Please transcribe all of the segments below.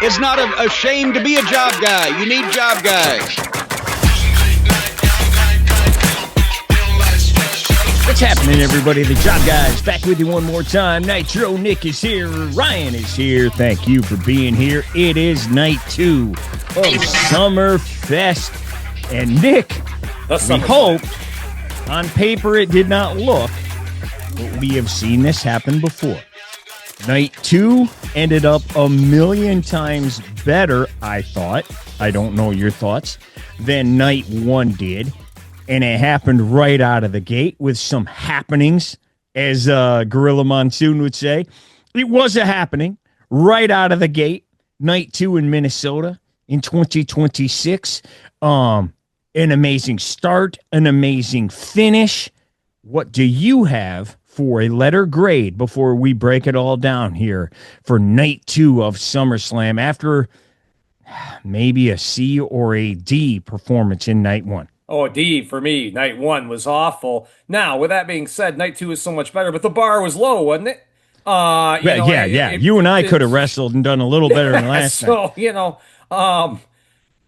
is not a shame to be a job guy. You need job guys. What's happening, everybody? The Job Guys back with you one more time. Nitro Nick is here. Ryan is here. Thank you for being here. It is night 2 of Summerfest. And Nick, we hoped, on paper it did not look, but we have seen this happen before. Night 2 ended up a million times better, I thought. I don't know your thoughts, than night 1 did. And it happened right out of the gate with some happenings, as Gorilla Monsoon would say. It was a happening right out of the gate. Night 2 in Minnesota in 2026. An amazing start, an amazing finish. What do you have for a letter grade before we break it all down here for night 2 of SummerSlam after maybe a C or a D performance in night 1? Oh, a D for me. Night 1 was awful. Now, with that being said, night 2 is so much better, but the bar was low, wasn't it? Yeah. You and I could have wrestled and done a little better than last night. So,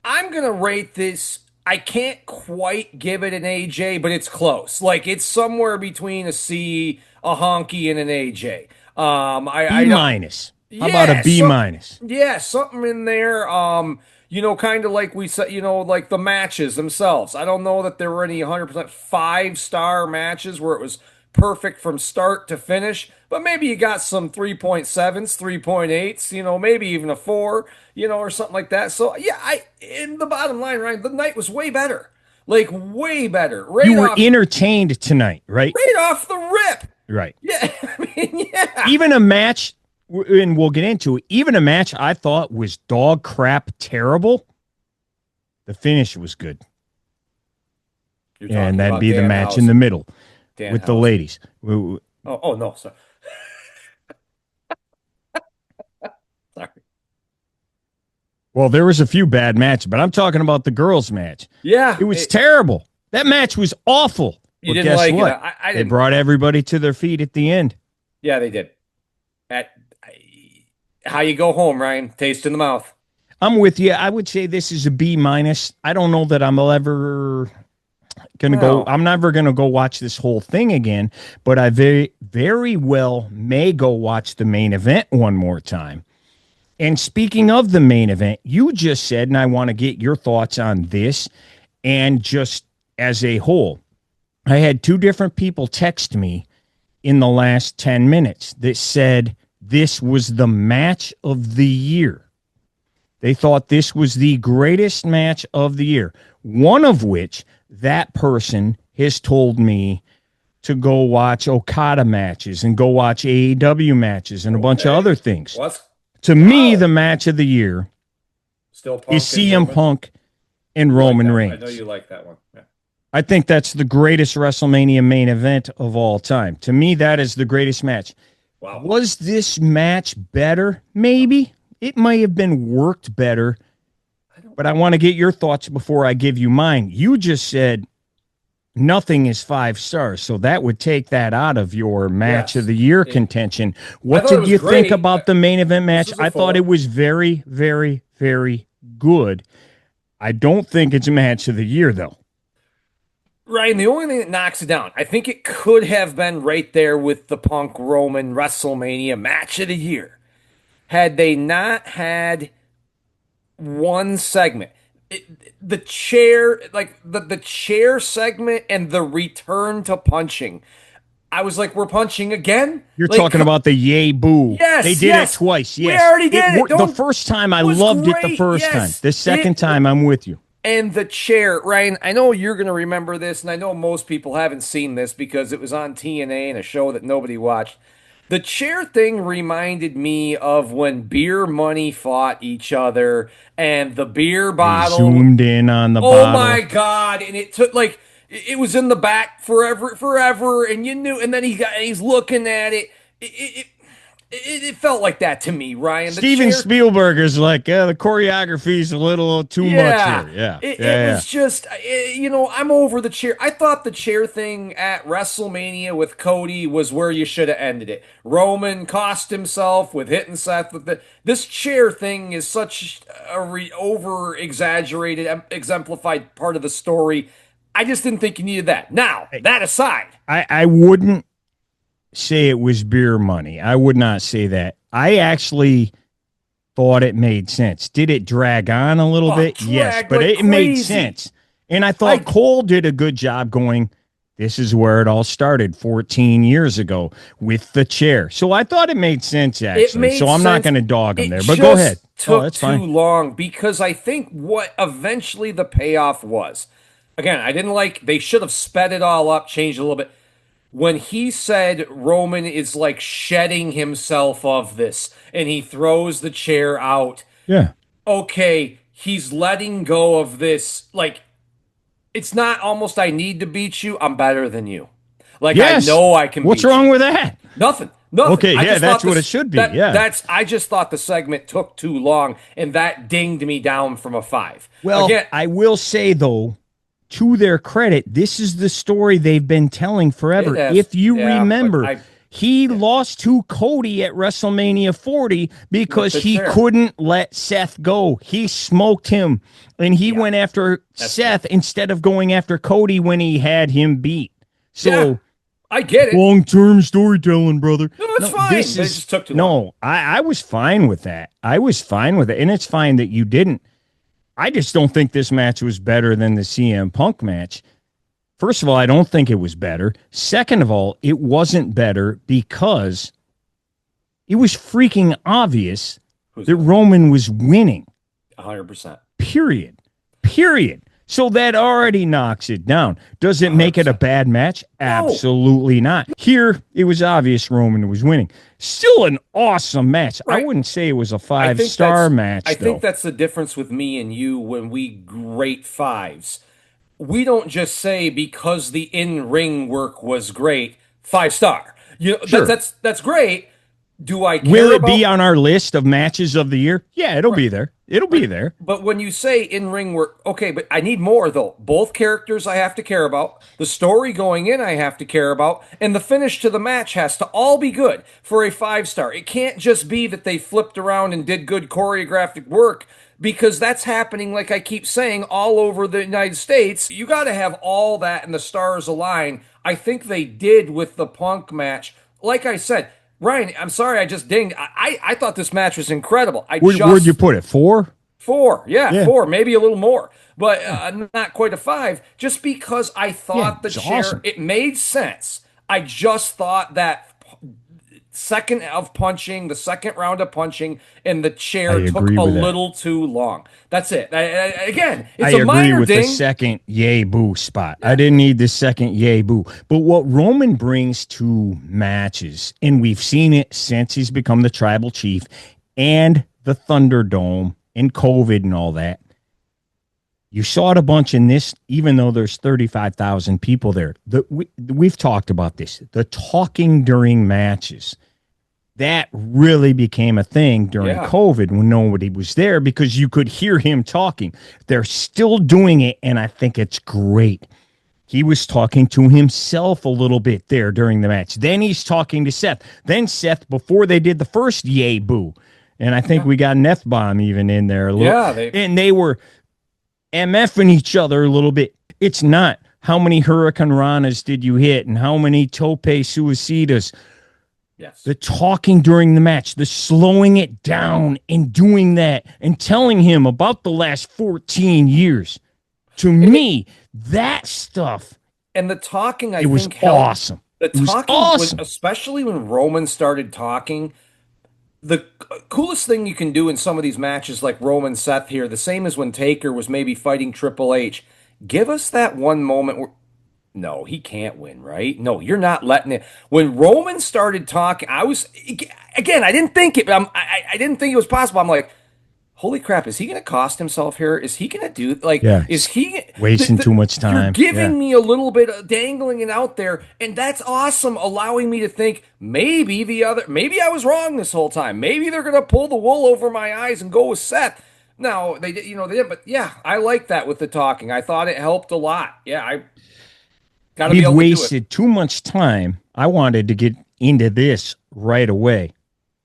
I'm going to rate this. I can't quite give it an AJ, but it's close. Like, it's somewhere between a C, a honky, and an AJ. B minus. How about a B minus? Yeah, something in there. Kind of like we said, like the matches themselves. I don't know that there were any 100% 5-star matches where it was perfect from start to finish, but maybe you got some 3.7s, 3.8s, maybe even a 4, or something like that. So, yeah, in the bottom line, Ryan, the night was way better. Like, way better. You were entertained tonight, right? Right off the rip. Right. Yeah, yeah. Even a match, and we'll get into it, even a match I thought was dog crap terrible, the finish was good. And that'd be the match in the middle with the ladies. Oh, no, sorry. Sorry. Well, there was a few bad matches, but I'm talking about the girls' match. Yeah. It was terrible. That match was awful. You didn't like what? It. I they brought everybody to their feet at the end. Yeah, they did. How you go home, Ryan? Taste in the mouth. I'm with you. I would say this is a B minus. I don't know that I'm ever going to go. I'm never going to go watch this whole thing again, but I very, very well may go watch the main event one more time. And speaking of the main event, you just said, and I want to get your thoughts on this, and just as a whole, I had 2 different people text me in the last 10 minutes that said this was the match of the year. They thought this was the greatest match of the year. One of which, that person has told me to go watch Okada matches and go watch AEW matches and a bunch of other things. To me, the match of the year is CM Punk and Roman Reigns. I know you like that one. Yeah. I think that's the greatest WrestleMania main event of all time. To me, that is the greatest match. Wow. Was this match better? Maybe. It might have been worked better, but I want to get your thoughts before I give you mine. You just said nothing is 5 stars, so that would take that out of your match of the year contention. What did you think about the main event match? I thought it was very, very, very good. I don't think it's a match of the year, though. Ryan, the only thing that knocks it down, I think it could have been right there with the Punk Roman WrestleMania match of the year. Had they not had one segment, the chair, like the chair segment and the return to punching, I was like, we're punching again? You're talking about the yay boo. Yes, they did it twice. Yes. We already did it. The first time, I loved it the first time. The second time, I'm with you. And the chair, Ryan, I know you're going to remember this, and I know most people haven't seen this because it was on TNA and a show that nobody watched. The chair thing reminded me of when Beer Money fought each other and the beer bottle. They zoomed in on the bottle. Oh my God. And it took it was in the back forever. And you knew, and then he's looking at it. It felt like that to me, Ryan. The Steven chair. Spielberg is like, the choreography's a little too much Yeah, here. Yeah, it yeah, was just, I'm over the chair. I thought the chair thing at WrestleMania with Cody was where you should have ended it. Roman cost himself with hitting Seth with this chair thing is such a over exaggerated, exemplified part of the story. I just didn't think you needed that. Now, yeah. that aside, I wouldn't say it was beer money. I would not say that. I actually thought it made sense. Did it drag on a little bit? Yes, dragged but like it made crazy. sense. And I thought I Cole did a good job going, this is where it all started 14 years ago with the chair. So I thought it made sense, It actually. made So I'm not sense. going to dog him It there, but go ahead. just Oh, took that's too fine. long because I think what eventually the payoff was. Again, I didn't like they should have sped it all up, changed it a little bit. When he said Roman is like shedding himself of this and he throws the chair out, Yeah. okay, he's letting go of this. Like, it's not almost I need to beat you, I'm better than you. Like, I Yes. know I can What's beat you. wrong with that? Nothing. Nothing. Okay, I yeah, just that's thought what this, it should be. that Yeah. that's I just thought the segment took too long and that dinged me down from a 5. Well, Again, I will say, though, to their credit, this is the story they've been telling it forever. has, If you yeah, but remember, I he lost to Cody at WrestleMania 40 with because the he chair. couldn't let Seth go. He smoked him, and he went after Seth instead of going after Cody when he had him beat. So, Yeah, I get it. long-term storytelling, brother. No, it's fine. This They is just took too long. no. I was fine with that. I was fine with it, and it's fine that you didn't. I just don't think this match was better than the CM Punk match. First of all, I don't think it was better. Second of all, it wasn't better because it was freaking obvious that Roman was winning. 100%. Period. Period. So that already knocks it down. Does it make it a bad match? Absolutely not. Here, it was obvious Roman was winning. Still an awesome match. Right. I wouldn't say it was a I think 5-star that's- match, I though. think that's the difference with me and you when we rate 5s. We don't just say because the in-ring work was great, 5-star. You know, Sure. that's great. Do I care Will it about be on our list of matches of the year? Yeah, it'll be there. It'll be there. But when you say in-ring work, okay, but I need more though. Both characters I have to care about. The story going in I have to care about. And the finish to the match has to all be good for a 5-star. It can't just be that they flipped around and did good choreographic work because that's happening, like I keep saying, all over the United States. You got to have all that and the stars align. I think they did with the Punk match. Like I said, Ryan, I'm sorry I just dinged. I thought this match was incredible. Where'd you put it? 4? 4, yeah, Yeah. 4, maybe a little more, but not quite a 5. Just because I thought the it's chair, awesome. it made sense. I just thought that second of punching, the second round of punching, and the chair I took agree a with that. little too long. That's it. Again, it's I a agree minor with ding. the second yay boo spot. I didn't need the second yay boo. But what Roman brings to matches, and we've seen it since he's become the tribal chief and the Thunderdome and COVID and all that. You saw it a bunch in this, even though there's 35,000 people there. We've talked about this. The talking during matches. That really became a thing during COVID when nobody was there because you could hear him talking. They're still doing it, and I think it's great. He was talking to himself a little bit there during the match. Then he's talking to Seth. Then Seth, before they did the first yay boo, and I think we got an F-bomb even in there a little. Yeah, and they were MFing each other a little bit. It's not how many Hurricane Ranas did you hit and how many Tope Suicidas. Yes. The talking during the match, the slowing it down and doing that and telling him about the last 14 years. To me, that stuff. And the talking, it was think, helped. awesome. The It was talking, awesome. especially when Roman started talking, the coolest thing you can do in some of these matches like Roman Seth here, the same as when Taker was maybe fighting Triple H, give us that one moment where, no, he can't win, right? No, you're not letting it. When Roman started talking, I was, again, I didn't think it, I didn't think it was possible. I'm like, holy crap, is he going to cost himself here? Is he going to do like, Yeah, is he wasting too much you're time. Yeah. giving me a little bit of dangling it out there, and that's awesome, allowing me to think maybe I was wrong this whole time. Maybe they're going to pull the wool over my eyes and go with Seth. No, they did, they did, but yeah, I like that with the talking. I thought it helped a lot. Yeah, I got to be We've able to do it. wasted too much time. I wanted to get into this right away.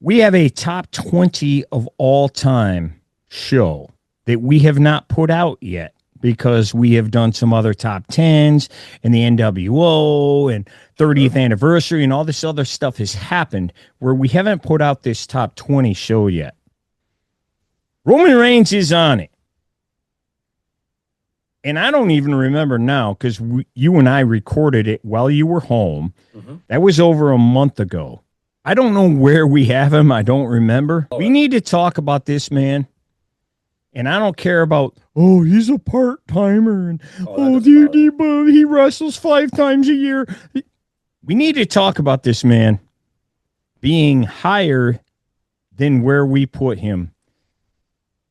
We have a top 20 of all time show that we have not put out yet because we have done some other top 10s and the NWO and 30th anniversary and all this other stuff has happened where we haven't put out this top 20 show yet. Roman Reigns is on it. And I don't even remember now because you and I recorded it while you were home. Mm-hmm. That was over a month ago. I don't know where we have him. I don't remember. We need to talk about this man. And I don't care about, oh, he's a part-timer. And, he wrestles 5 times a year. We need to talk about this man being higher than where we put him.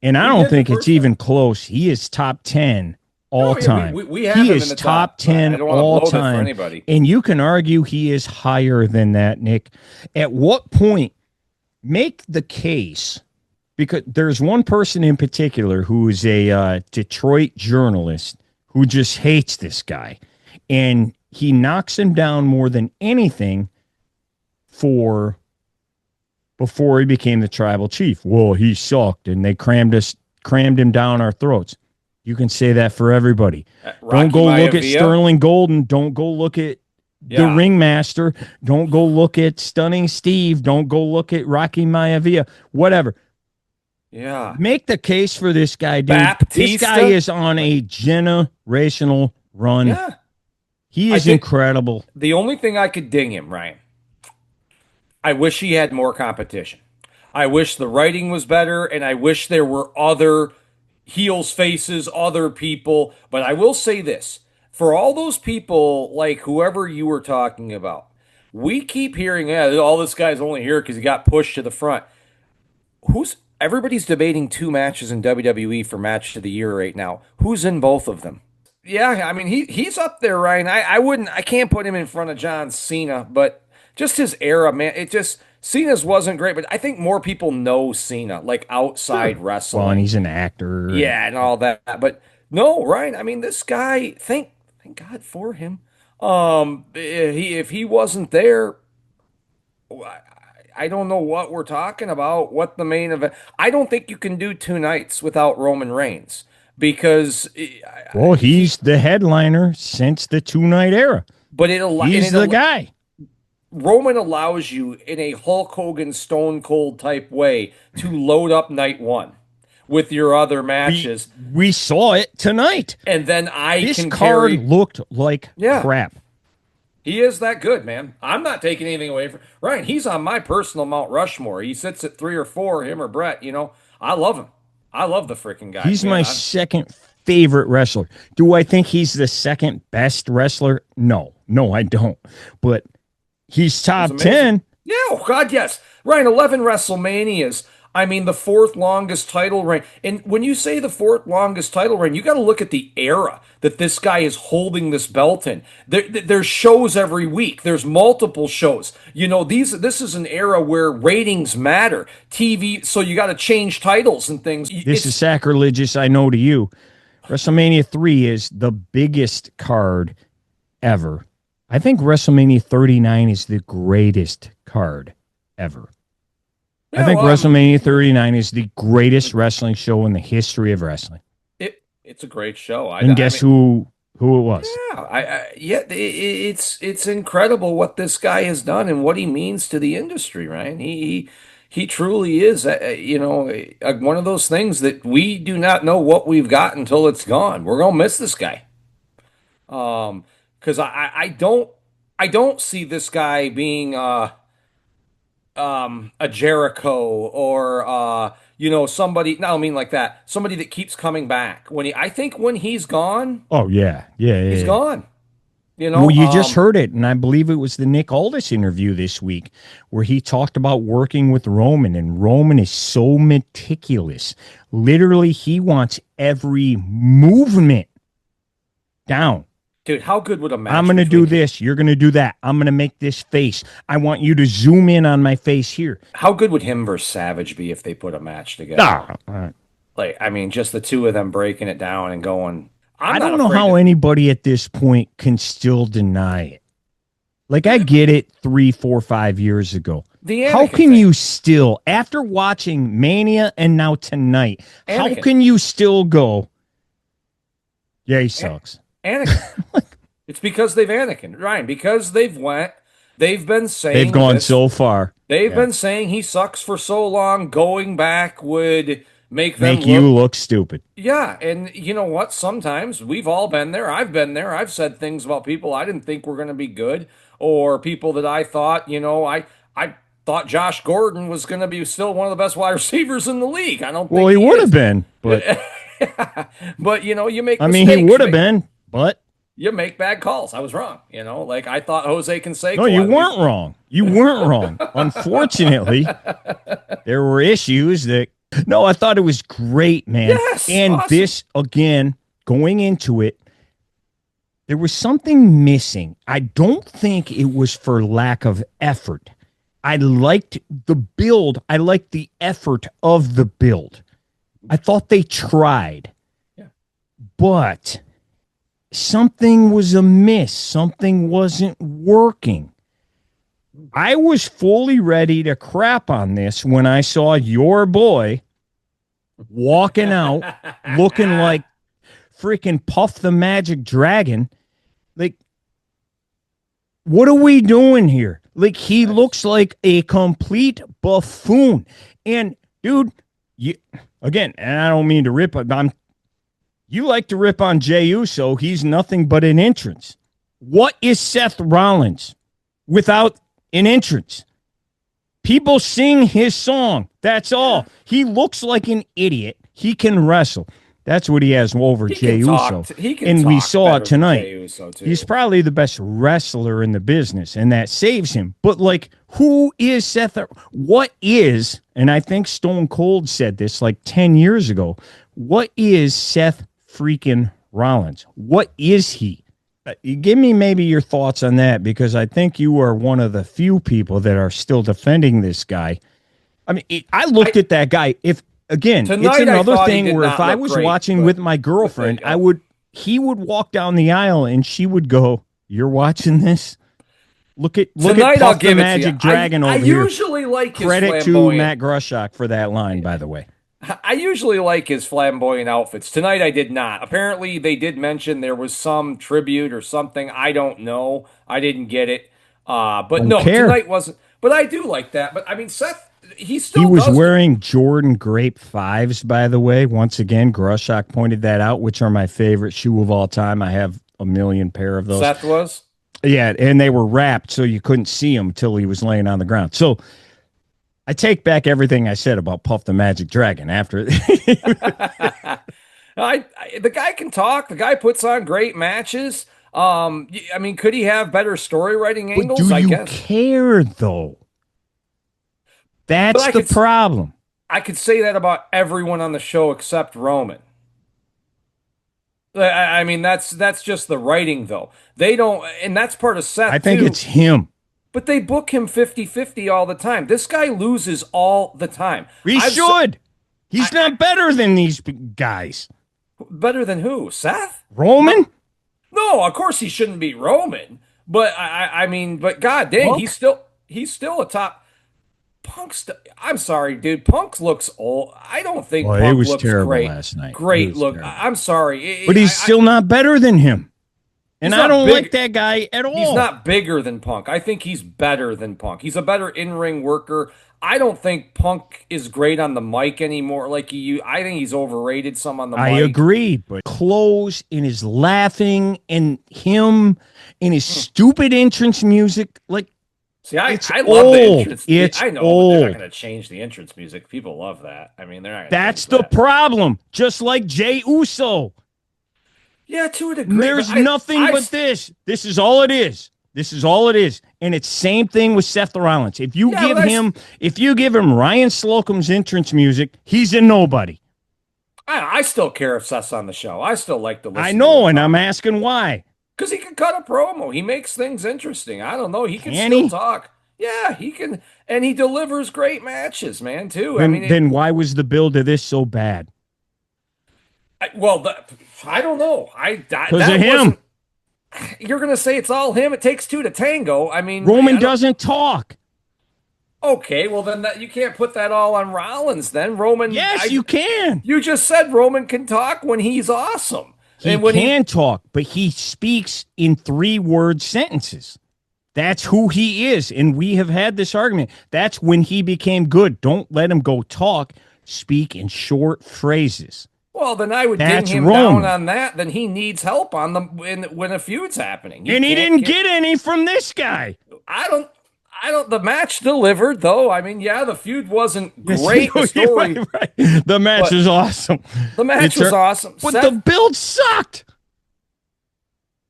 And I don't think it's even close. He is top 10 all time. We have he him is in the top 10 all time. And you can argue he is higher than that, Nick. At what point, make the case, because there's one person in particular who is a Detroit journalist who just hates this guy. And he knocks him down more than anything before he became the tribal chief. Well, he sucked, and they crammed him down our throats. You can say that for everybody. Don't go look at Sterling Golden. Don't go look at the Ringmaster. Don't go look at Stunning Steve. Don't go look at Rocky Maivia. Whatever. Yeah. Make the case for this guy, dude. Baptista? This guy is on a generational run. Yeah. He is incredible. The only thing I could ding him, Ryan, I wish he had more competition. I wish the writing was better, and I wish there were other heels, faces, other people. But I will say this. For all those people, like whoever you were talking about, we keep hearing, all this guy's only here because he got pushed to the front. Everybody's debating 2 matches in WWE for match of the year right now. Who's in both of them? Yeah, I mean, he's up there, Ryan. I can't put him in front of John Cena, but just his era, man. Cena's wasn't great, but I think more people know Cena, like outside wrestling. Well, and he's an actor. Yeah, and all that. But no, Ryan, I mean, this guy, thank God for him. If he wasn't there, I don't know what we're talking about, what the main event. I don't think you can do 2 nights without Roman Reigns because he's the headliner since the 2-night era. But he's the guy. Roman allows you in a Hulk Hogan Stone Cold type way to load up night 1 with your other matches. We saw it tonight. And then this card looked like crap. He is that good, man. I'm not taking anything away from Ryan. He's on my personal Mount Rushmore. He sits at 3 or 4, him or Brett. I love him. I love the freaking guy. He's my second favorite wrestler. Do I think he's the second best wrestler? No, I don't. But he's top 10. Yeah, oh God, yes. Ryan, 11 WrestleManias. I mean, the 4th longest title reign. And when you say the 4th longest title reign, you got to look at the era that this guy is holding this belt in. There's shows every week. There's multiple shows. This is an era where ratings matter. TV, so you got to change titles and things. This is sacrilegious, I know to you. WrestleMania 3 is the biggest card ever. I think WrestleMania 39 is the greatest card ever. I think WrestleMania 39 is the greatest wrestling show in the history of wrestling. It's a great show. Guess who it was? Yeah, it's incredible what this guy has done and what he means to the industry, right? He truly is, one of those things that we do not know what we've got until it's gone. We're gonna miss this guy, because I don't see this guy being a Jericho or somebody. No, I mean like that. Somebody that keeps coming back. I think when he's gone. Oh yeah, he's gone. You know, Well, you just heard it, and I believe it was the Nick Aldis interview this week where he talked about working with Roman, and Roman is so meticulous. Literally, he wants every movement down. dude, how good would a match? I'm going to do this. You're going to do that. I'm going to make this face. I want you to zoom in on my face here. How good would him versus Savage be if they put a match together? Like, I mean, just the two of them breaking it down and going. I don't know how anybody at this point can still deny it. Like, I get it 3, 4, 5 years ago. How can you still, after watching Mania and now tonight, how can you still go, yeah, he sucks? Anakin. It's because they've Anakin, Ryan, because they've been saying they've gone so far. They've been saying he sucks for so long, going back would make you look stupid. Yeah, and you know what? Sometimes we've all been there. I've been there. I've said things about people I didn't think were going to be good, or people that I thought, I thought Josh Gordon was going to be still one of the best wide receivers in the league. I don't think he would have been, but but you make I mean, he would have been, but you make bad calls. I was wrong. Like I thought Jose Canseco. No, you weren't wrong. You weren't wrong. Unfortunately, there were issues that. No, I thought it was great, man. Yes, and awesome. This, again, going into it, there was something missing. I don't think it was for lack of effort. I liked the build. I liked the effort of the build. I thought they tried. Yeah. But something was amiss. Something wasn't working. I was fully ready to crap on this when I saw your boy walking out looking like freaking Puff the Magic Dragon. Like, what are we doing here? Like, he looks like a complete buffoon. And, dude, again, and I don't mean to rip, but you like to rip on Jey Uso. He's nothing but an entrance. What is Seth Rollins without an entrance? People sing his song. That's all. He looks like an idiot. He can wrestle. That's what he has over Jey Uso. And we saw it tonight. He's probably the best wrestler in the business, and that saves him. But, like, who is Seth? What is, and I think Stone Cold said this like 10 years ago, what is Seth freaking Rollins? What is he? Give me maybe your thoughts on that, because I think you are one of the few people that are still defending this guy. I mean, I looked at that guy. If again, it's another thing where if I was watching with my girlfriend, he would walk down the aisle and she would go, "You're watching this? Look at Puff the Magic Dragon over here." I usually like his credit to Matt Grushock for that line, by the way. I usually like his flamboyant outfits. Tonight I did not. Apparently they did mention there was some tribute or something. I don't know. I didn't get it. Tonight wasn't. But I do like that. But I mean, Seth, he was wearing Jordan Grape 5s, by the way. Once again, Grushock pointed that out, which are my favorite shoe of all time. I have a million pair of those. Seth was? Yeah, and they were wrapped so you couldn't see him until he was laying on the ground. So I take back everything I said about Puff the Magic Dragon after. The guy can talk. The guy puts on great matches. I mean, could he have better story writing angles? But do you care, though? That's the problem. I could say that about everyone on the show except Roman. I mean, that's just the writing, though. They don't, and that's part of Seth, I think it's him. But they book him 50-50 all the time. This guy loses all the time. He should. He's not better than these guys. Better than who? Seth? Roman? No, of course he shouldn't be Roman. But I mean, but god dang, Punk? he's still a top. I'm sorry, dude. Punk looks old. I don't think Punk it was looks terrible great. Last night. Great look. Terrible. I'm sorry. But he's still not better than him. And I don't like that guy at all. He's not bigger than Punk. I think he's better than Punk. He's a better in-ring worker. I don't think Punk is great on the mic anymore. I think he's overrated some on the mic. I agree, but clothes and his laughing and him and his stupid entrance music, see, I love the entrance. I know, but they're not going to change the entrance music. People love that. I mean, they're not. That's the problem. Just like Jey Uso. Yeah, to a degree. But There's nothing but this. This is all it is. This is all it is. And it's same thing with Seth Rollins. Yeah, but If you give him Ryan Slocum's entrance music, he's a nobody. I still care if Seth's on the show. I still like to listen. I know, and I'm asking why. Because he can cut a promo. He makes things interesting. I don't know. He can Can still he? talk. Yeah, he can, and he delivers great matches, man. Too. Then why was the build to this so bad? I don't know. Because of him. You're gonna say it's all him. It takes two to tango. I mean, Roman doesn't talk. Okay, well then you can't put that all on Rollins. Then Roman. Yes, you can. You just said Roman can talk when he's awesome. He can talk, but he speaks in 3-word sentences. That's who he is. And we have had this argument. That's when he became good. Don't let him go talk. Speak in short phrases. Well, then I would ding him down on that. Then he needs help on when a feud's happening. He didn't get any from this guy. I don't. The match delivered, though. I mean, yeah, the feud wasn't great. The story, right. The match was awesome. The match was awesome. But the build sucked.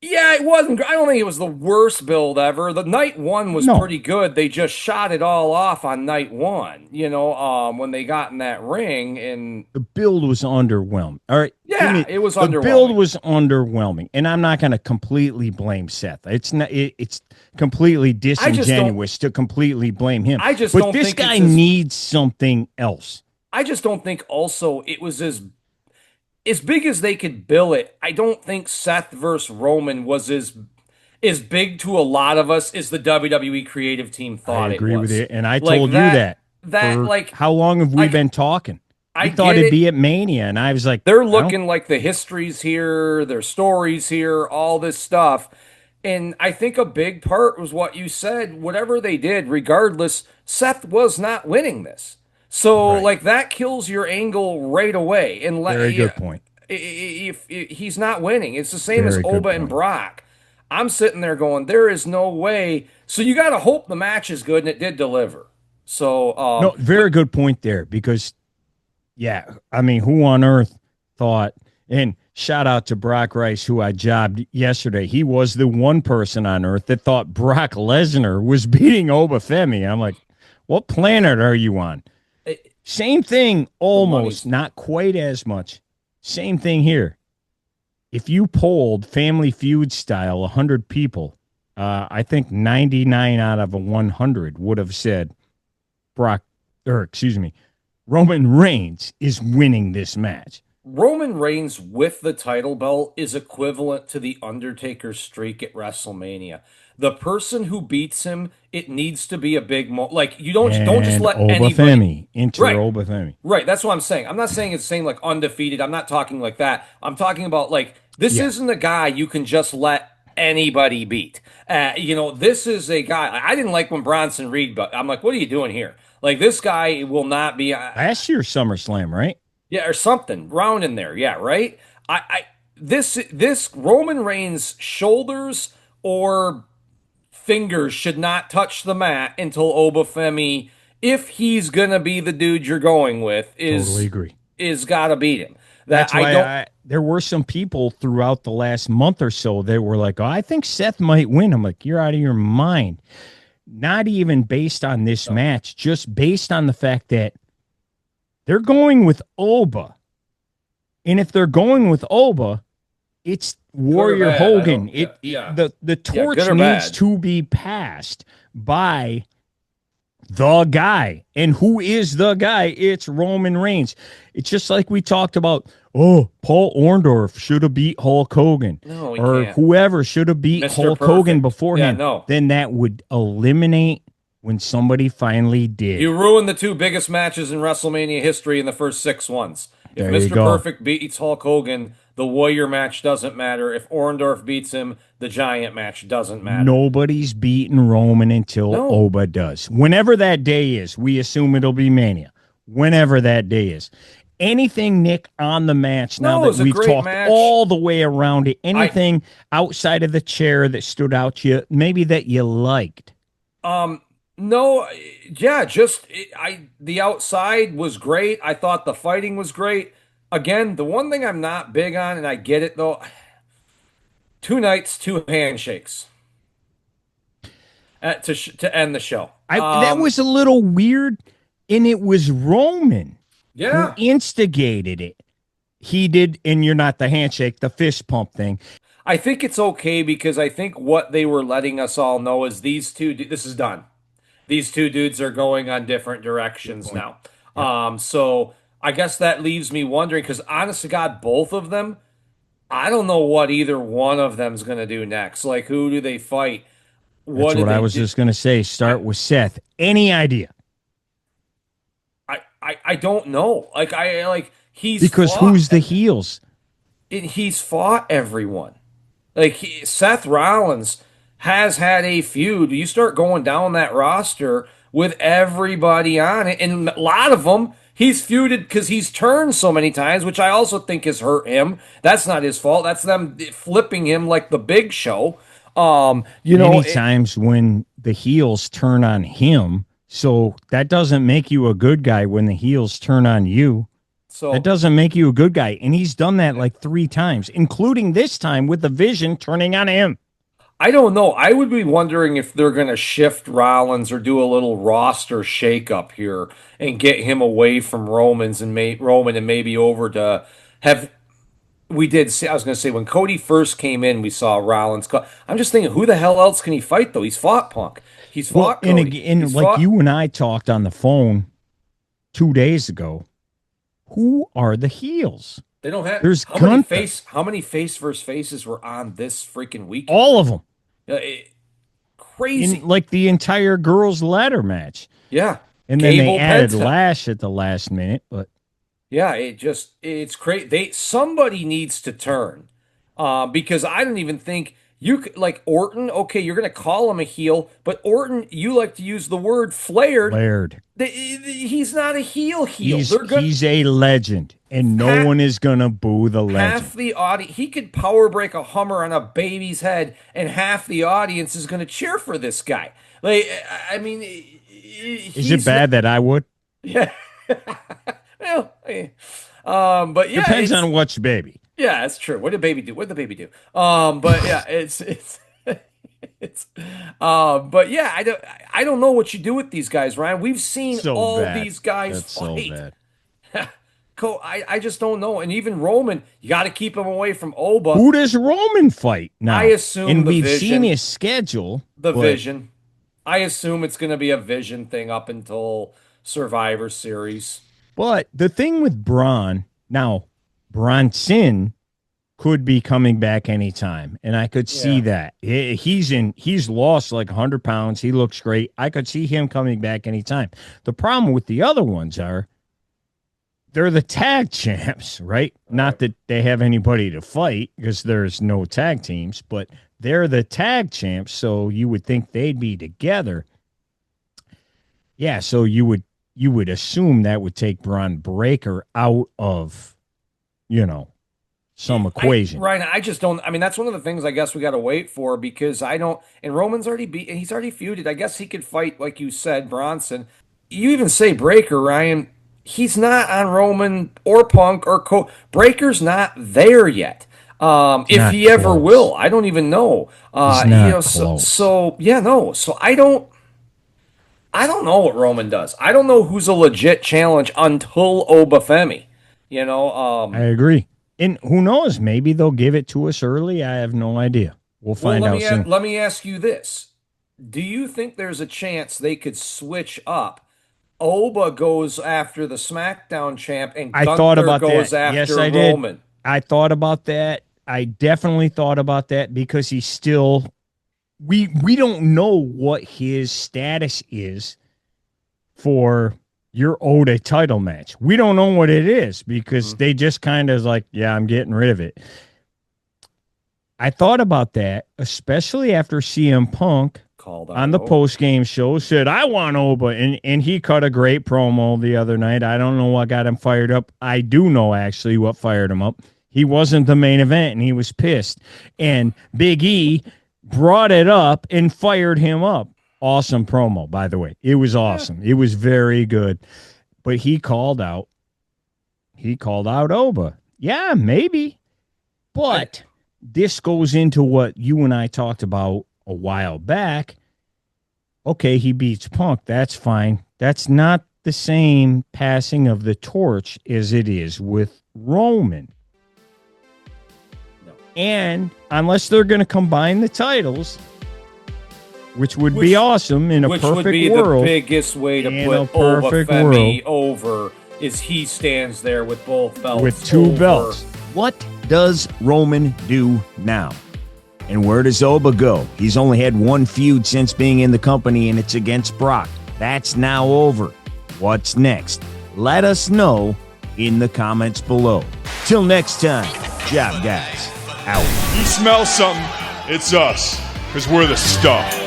Yeah, it wasn't. I don't think it was the worst build ever. The night one was pretty good. They just shot it all off on night one. When they got in that ring, and the build was underwhelming. All right, it was underwhelming. The build was underwhelming, and I'm not going to completely blame Seth. It's not. It's completely disingenuous to completely blame him. But this guy needs something else. I just don't think. Also, it was as big as they could bill it. I don't think Seth versus Roman was as big to a lot of us as the WWE creative team thought it was. I agree with it, and I told you that. How long have we been talking? I thought it'd be at Mania, and I was like, they're looking like the histories here, their stories here, all this stuff. And I think a big part was what you said. Whatever they did, regardless, Seth was not winning this. So, that kills your angle right away. And very good point. If he's not winning, it's the same as Oba and Brock. I'm sitting there going, there is no way. So you got to hope the match is good, and it did deliver. So, very good point there. Because, I mean, who on earth thought? And shout out to Brock Rice, who I jobbed yesterday. He was the one person on earth that thought Brock Lesnar was beating Oba Femi. I'm like, what planet are you on? Same thing, almost, not quite as much. Same thing here. If you polled Family Feud style 100 people, I think 99 out of 100 would have said Roman Reigns is winning this match. Roman Reigns with the title belt is equivalent to the Undertaker's streak at WrestleMania. The person who beats him, it needs to be a big you don't just let anybody Oba Femi. Right, that's what I'm saying. I'm not saying it's saying like undefeated. I'm not talking like that. I'm talking about this isn't a guy you can just let anybody beat. This is a guy. I didn't like when Bronson Reed, but I'm like, what are you doing here? This guy will not be last year's SummerSlam, right? Yeah, or something round in there. Yeah, right. This Roman Reigns shoulders or fingers should not touch the mat until Oba Femi, if he's gonna be the dude you're going with, totally agree. Is gotta beat him. That's why there were some people throughout the last month or so that were like, "Oh, I think Seth might win." I'm like, "You're out of your mind." Not even based on this match, just based on the fact that they're going with Oba. And if they're going with Oba, it's Warrior Hogan. The torch needs to be passed by the guy. And who is the guy? It's Roman Reigns. It's just like we talked about, Paul Orndorff should have beat Hulk Hogan. No, or can't. Whoever should have beat Hulk Hogan beforehand. Yeah, no. Then that would eliminate when somebody finally did. You ruined the two biggest matches in WrestleMania history in the first 6 ones. If Mr. Perfect beats Hulk Hogan, the Warrior match doesn't matter. If Orndorff beats him, the Giant match doesn't matter. Nobody's beating Roman until Oba does. Whenever that day is, we assume it'll be Mania. Whenever that day is. Anything, Nick, on the match now that we've talked all the way around it, anything outside of the chair that stood out to you, maybe that you liked? No, the outside was great. I thought the fighting was great. Again, the one thing I'm not big on, and I get it though, 2 nights, 2 handshakes to end the show. That was a little weird, and it was Roman who Yeah. instigated it. He did, and you're not the handshake, the fist pump thing. I think it's okay because I think what they were letting us all know is this is done. These two dudes are going on different directions now. Yep. So I guess that leaves me wondering because honest to God, both of them, I don't know what either one of them's going to do next. Like, who do they fight? That's Do what I they was do? just going to say. Start with Seth. Any idea? I don't know. Like he's Because fought, who's the heels? he's fought everyone. Like Seth Rollins has had a feud. You start going down that roster with everybody on it, and a lot of them he's feuded because he's turned so many times, which I also think has hurt him. That's not his fault. That's them flipping him like the Big Show. Many times when the heels turn on him, so that doesn't make you a good guy when the heels turn on you. So That doesn't make you a good guy. And he's done that like 3 times, including this time with the Vision turning on him. I don't know. I would be wondering if they're going to shift Rollins or do a little roster shakeup here and get him away from Roman and maybe over to have. We did see. I was going to say when Cody first came in, we saw Rollins. I'm just thinking, who the hell else can he fight though? He's fought Punk. He's fought and Cody. again, He's like fought- you and I talked on the phone 2 days ago, who are the heels? They don't have. There's How many Gunther. How many face versus faces were on this freaking week? All of them. Crazy. In like the entire girls' ladder match. Yeah. And then Gable they added Penta. Lash at the last minute, but Yeah, it's crazy. Somebody needs to turn, because I don't even think you could like Orton. Okay, you're gonna call him a heel, but Orton, you like to use the word flared. Laird. He's not a heel. He's a legend, and no one is gonna boo the legend. Half the audience, he could power break a Hummer on a baby's head, and half the audience is gonna cheer for this guy. Like, I mean, Is it bad that I would? Yeah. Well, but yeah, Depends on which baby. Yeah, that's true. What did baby do? What did the baby do? But yeah, but yeah, I don't know what you do with these guys, Ryan. We've seen all these guys fight. So bad. I just don't know. And even Roman, you got to keep him away from Oba. Who does Roman fight now? I assume and the we've Vision. seen his schedule. Vision. I assume it's going to be a Vision thing up until Survivor Series. But the thing with Braun, now, Bronson could be coming back anytime, and I could see that. He's lost like 100 pounds. He looks great. I could see him coming back anytime. The problem with the other ones are they're the tag champs, right? Not that they have anybody to fight because there's no tag teams, but they're the tag champs, so you would think they'd be together. Yeah, so you would assume that would take Braun Breaker out of, some equation. Right. I just don't. I mean, that's one of the things I guess we got to wait for because I don't. And Roman's already and he's already feuded. I guess he could fight, like you said, Bronson. You even say Breaker, Ryan. He's not on Roman or Punk or Breaker's not there yet. If he ever will, I don't even know. He's not close. So I don't know what Roman does. I don't know who's a legit challenge until Obafemi. I agree. And who knows? Maybe they'll give it to us early. I have no idea. We'll find out soon. Let me ask you this. Do you think there's a chance they could switch up? Oba goes after the SmackDown champ and Gunther goes after yes, I Roman. Did. I thought about that. I definitely thought about that because he's still we don't know what his status is for your Oda title match. We don't know what it is because they just kind of like, yeah, I'm getting rid of it. I thought about that, especially after CM Punk on the post-game show said, I want Oba, and he cut a great promo the other night. I don't know what got him fired up. I do know actually what fired him up. He wasn't the main event, and he was pissed. And Big E brought it up and fired him up. Awesome promo, by the way. It was awesome. It was very good. But he called out Oba. Yeah, maybe. But this goes into what you and I talked about a while back. Okay, he beats Punk. That's fine. That's not the same passing of the torch as it is with Roman. No. And unless they're going to combine the titles, which would be awesome in a perfect world. Which would be the biggest way to put Femi over is he stands there with both belts. With two belts. What does Roman do now? And where does Oba go? He's only had one feud since being in the company, and it's against Brock. That's now over. What's next? Let us know in the comments below. Till next time, job guys, out. You smell something, it's us, because we're the stuff.